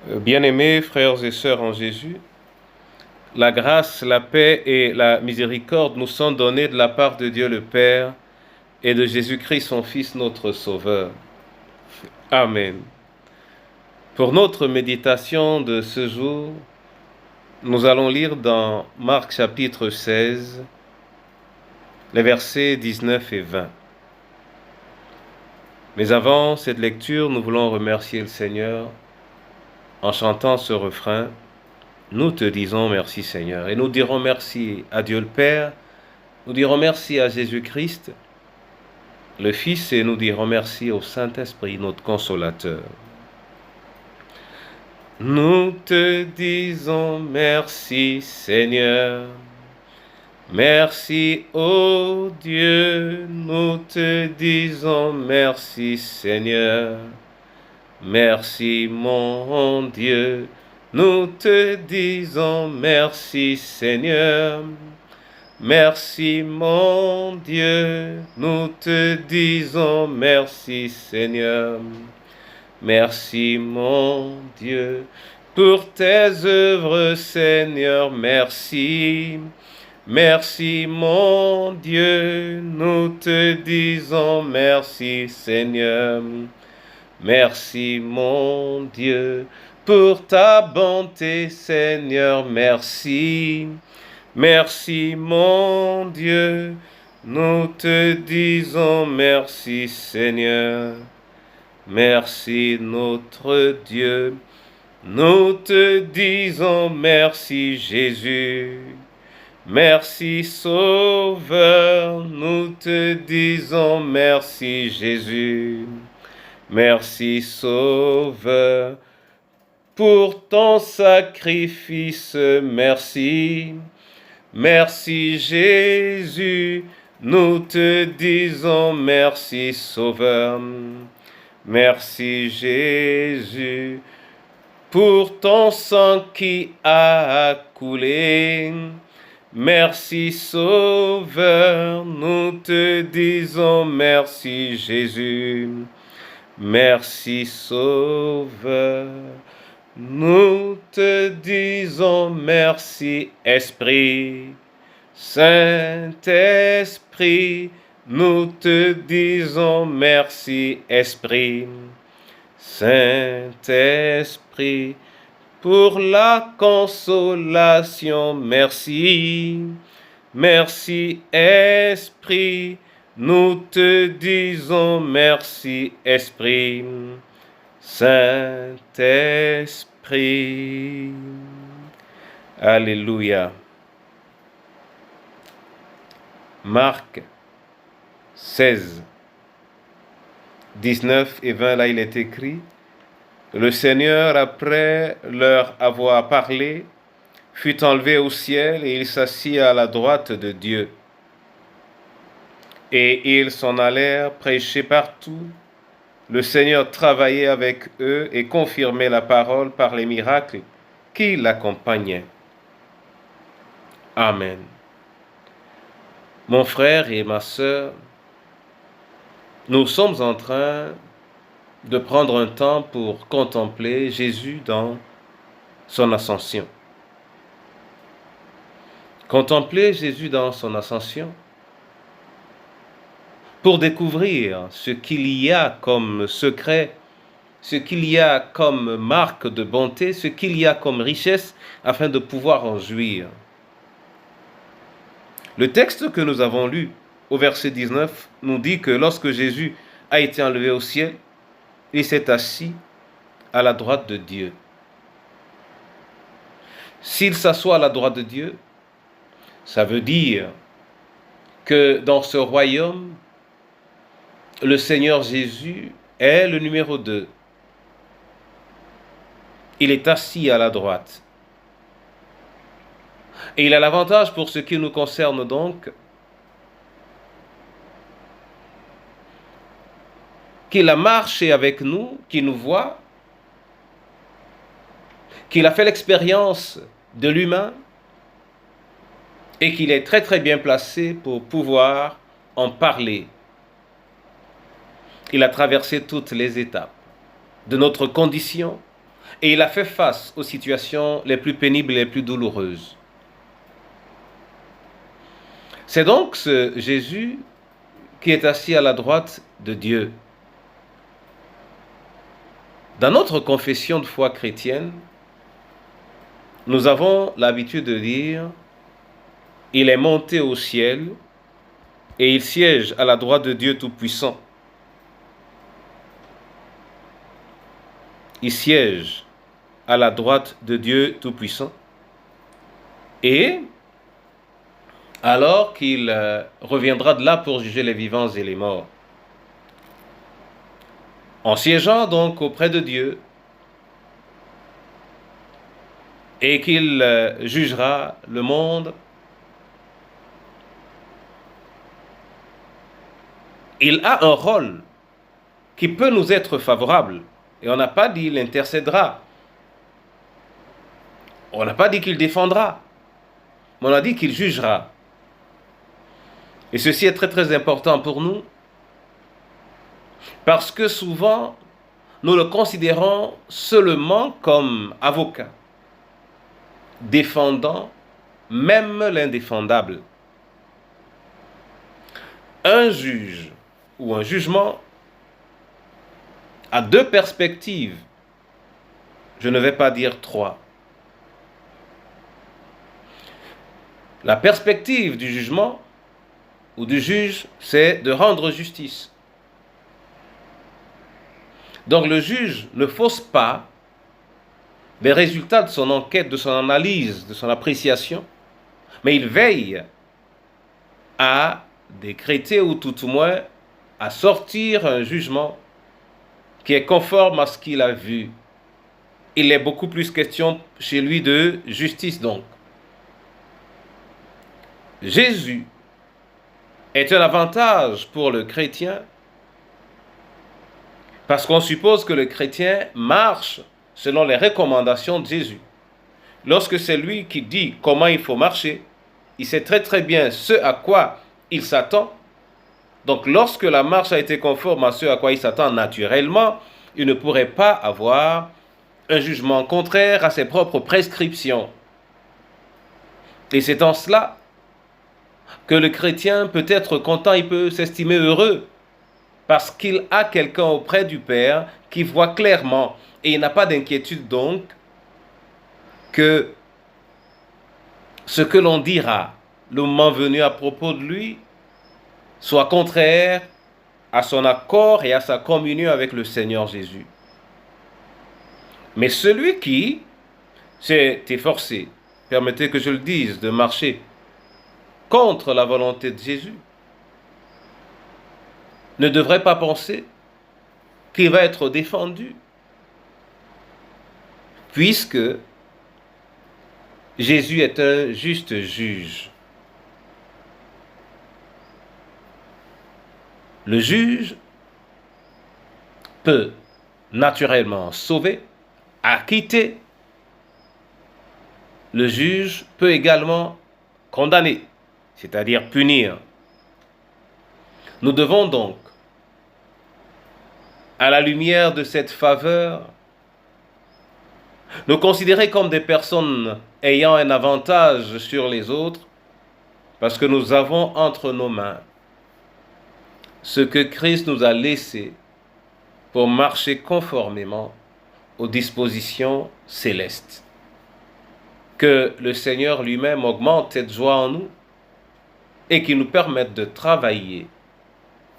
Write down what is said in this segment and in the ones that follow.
Bien-aimés frères et sœurs en Jésus, la grâce, la paix et la miséricorde nous sont données de la part de Dieu le Père et de Jésus-Christ son Fils notre Sauveur. Amen. Pour notre méditation de ce jour, nous allons lire dans Marc chapitre 16, les versets 19 et 20. Mais avant cette lecture, nous voulons remercier le Seigneur en chantant ce refrain. Nous te disons merci Seigneur, et nous dirons merci à Dieu le Père, nous dirons merci à Jésus-Christ, le Fils, et nous dirons merci au Saint-Esprit, notre consolateur. Nous te disons merci Seigneur, merci ô Dieu, nous te disons merci Seigneur, merci mon Dieu. Nous te disons merci Seigneur, merci mon Dieu, nous te disons merci Seigneur, merci mon Dieu, pour tes œuvres Seigneur, merci, merci mon Dieu, nous te disons merci Seigneur, merci mon Dieu, pour ta bonté, Seigneur, merci. Merci, mon Dieu, nous te disons merci, Seigneur. Merci, notre Dieu, nous te disons merci, Jésus. Merci, Sauveur, nous te disons merci, Jésus. Merci, Sauveur, pour ton sacrifice, merci. Merci Jésus, nous te disons merci Sauveur. Merci Jésus, pour ton sang qui a coulé. Merci Sauveur, nous te disons merci Jésus. Merci Sauveur. Nous te disons merci, Esprit, Saint-Esprit, nous te disons merci, Esprit, Saint-Esprit, pour la consolation, merci, merci, Esprit, nous te disons merci, Esprit, Saint-Esprit. Alléluia. Marc 16, 19 et 20, là il est écrit: le Seigneur, après leur avoir parlé, fut enlevé au ciel et il s'assit à la droite de Dieu. Et ils s'en allèrent prêcher partout. Le Seigneur travaillait avec eux et confirmait la parole par les miracles qui l'accompagnaient. Amen. Mon frère et ma sœur, nous sommes en train de prendre un temps pour contempler Jésus dans son ascension. Contempler Jésus dans son ascension pour découvrir ce qu'il y a comme secret, ce qu'il y a comme marque de bonté, ce qu'il y a comme richesse, afin de pouvoir en jouir. Le texte que nous avons lu au verset 19 nous dit que lorsque Jésus a été enlevé au ciel, il s'est assis à la droite de Dieu. S'il s'assoit à la droite de Dieu, ça veut dire que dans ce royaume, le Seigneur Jésus est le numéro 2. Il est assis à la droite. Et il a l'avantage pour ce qui nous concerne donc, qu'il a marché avec nous, qu'il nous voit, qu'il a fait l'expérience de l'humain et qu'il est très très bien placé pour pouvoir en parler. Il a traversé toutes les étapes de notre condition, Et il a fait face aux situations les plus pénibles et les plus douloureuses. C'est donc ce Jésus qui est assis à la droite de Dieu. Dans notre confession de foi chrétienne, nous avons l'habitude de dire « Il est monté au ciel et il siège à la droite de Dieu Tout-Puissant ». Il siège à la droite de Dieu Tout-Puissant. Et alors qu'il reviendra de là pour juger les vivants et les morts. En siégeant donc auprès de Dieu, et qu'il jugera le monde, il a un rôle qui peut nous être favorable. Et on n'a pas dit qu'il intercédera. On n'a pas dit qu'il défendra. Mais on a dit qu'il jugera. Et ceci est très très important pour nous, parce que souvent, nous le considérons seulement comme avocat, défendant même l'indéfendable. Un juge ou un jugement a deux perspectives. Je ne vais pas dire trois. La perspective du jugement ou du juge, c'est de rendre justice. Donc le juge ne fausse pas les résultats de son enquête, de son analyse, de son appréciation, mais il veille à décréter ou tout au moins à sortir un jugement qui est conforme à ce qu'il a vu. Il est beaucoup plus question chez lui de justice donc. Jésus est un avantage pour le chrétien parce qu'on suppose que le chrétien marche selon les recommandations de Jésus. Lorsque c'est lui qui dit comment il faut marcher, il sait très très bien ce à quoi il s'attend. Donc lorsque la marche a été conforme à ce à quoi il s'attend naturellement, il ne pourrait pas avoir un jugement contraire à ses propres prescriptions. Et c'est en cela que le chrétien peut être content, il peut s'estimer heureux, parce qu'il a quelqu'un auprès du Père qui voit clairement, et il n'a pas d'inquiétude donc que ce que l'on dira le moment venu à propos de lui soit contraire à son accord et à sa communion avec le Seigneur Jésus. Mais celui qui s'est efforcé, permettez que je le dise, de marcher contre la volonté de Jésus, ne devrait pas penser qu'il va être défendu, puisque Jésus est un juste juge. Le juge peut naturellement sauver, acquitter. Le juge peut également condamner, c'est-à-dire punir. Nous devons donc, à la lumière de cette faveur, nous considérer comme des personnes ayant un avantage sur les autres, parce que nous avons entre nos mains ce que Christ nous a laissé pour marcher conformément aux dispositions célestes. Que le Seigneur lui-même augmente cette joie en nous et qu'il nous permette de travailler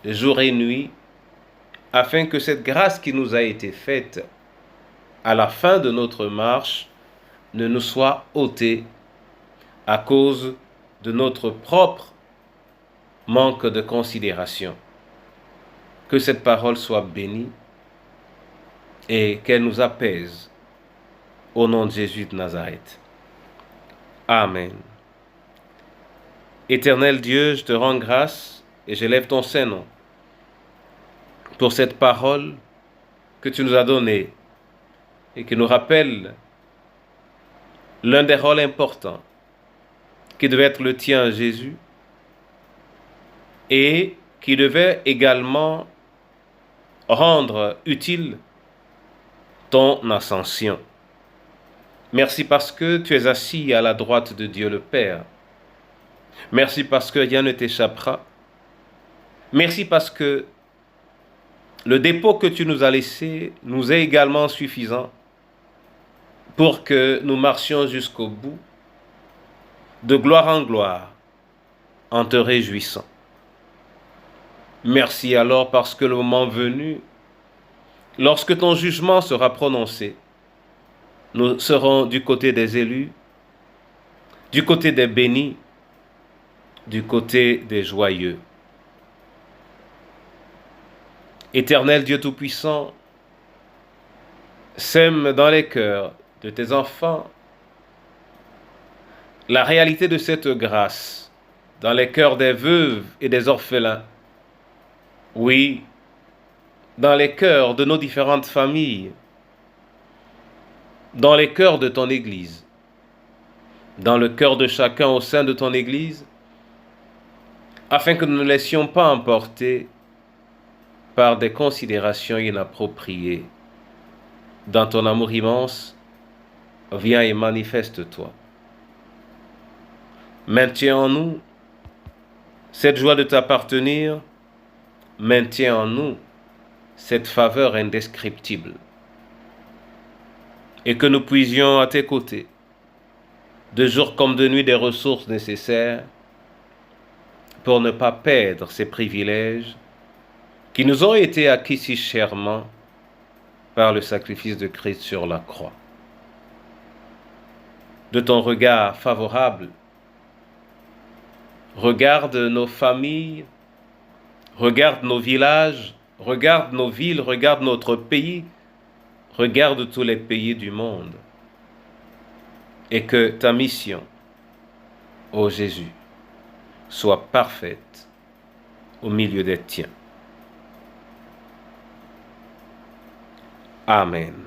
jour et nuit afin que cette grâce qui nous a été faite à la fin de notre marche ne nous soit ôtée à cause de notre propre manque de considération. Que cette parole soit bénie et qu'elle nous apaise au nom de Jésus de Nazareth. Amen. Éternel Dieu, je te rends grâce et j'élève ton Saint-Nom pour cette parole que tu nous as donnée et qui nous rappelle l'un des rôles importants qui devait être le tien, Jésus, et qui devait également rendre utile ton ascension. Merci parce que tu es assis à la droite de Dieu le Père. Merci parce que rien ne t'échappera. Merci parce que le dépôt que tu nous as laissé nous est également suffisant pour que nous marchions jusqu'au bout, de gloire en gloire, en te réjouissant. Merci alors parce que le moment venu, lorsque ton jugement sera prononcé, nous serons du côté des élus, du côté des bénis, du côté des joyeux. Éternel Dieu Tout-Puissant, sème dans les cœurs de tes enfants la réalité de cette grâce dans les cœurs des veuves et des orphelins. Oui, dans les cœurs de nos différentes familles, dans les cœurs de ton Église, dans le cœur de chacun au sein de ton Église, afin que nous ne laissions pas emporter par des considérations inappropriées. Dans ton amour immense, viens et manifeste-toi. Maintiens en nous cette joie de t'appartenir, maintiens en nous cette faveur indescriptible. Et que nous puisions à tes côtés, de jour comme de nuit, des ressources nécessaires pour ne pas perdre ces privilèges qui nous ont été acquis si chèrement par le sacrifice de Christ sur la croix. De ton regard favorable, regarde nos familles, regarde nos villages, regarde nos villes, regarde notre pays, regarde tous les pays du monde. Et que ta mission, ô Jésus, soit parfaite au milieu des tiens. Amen.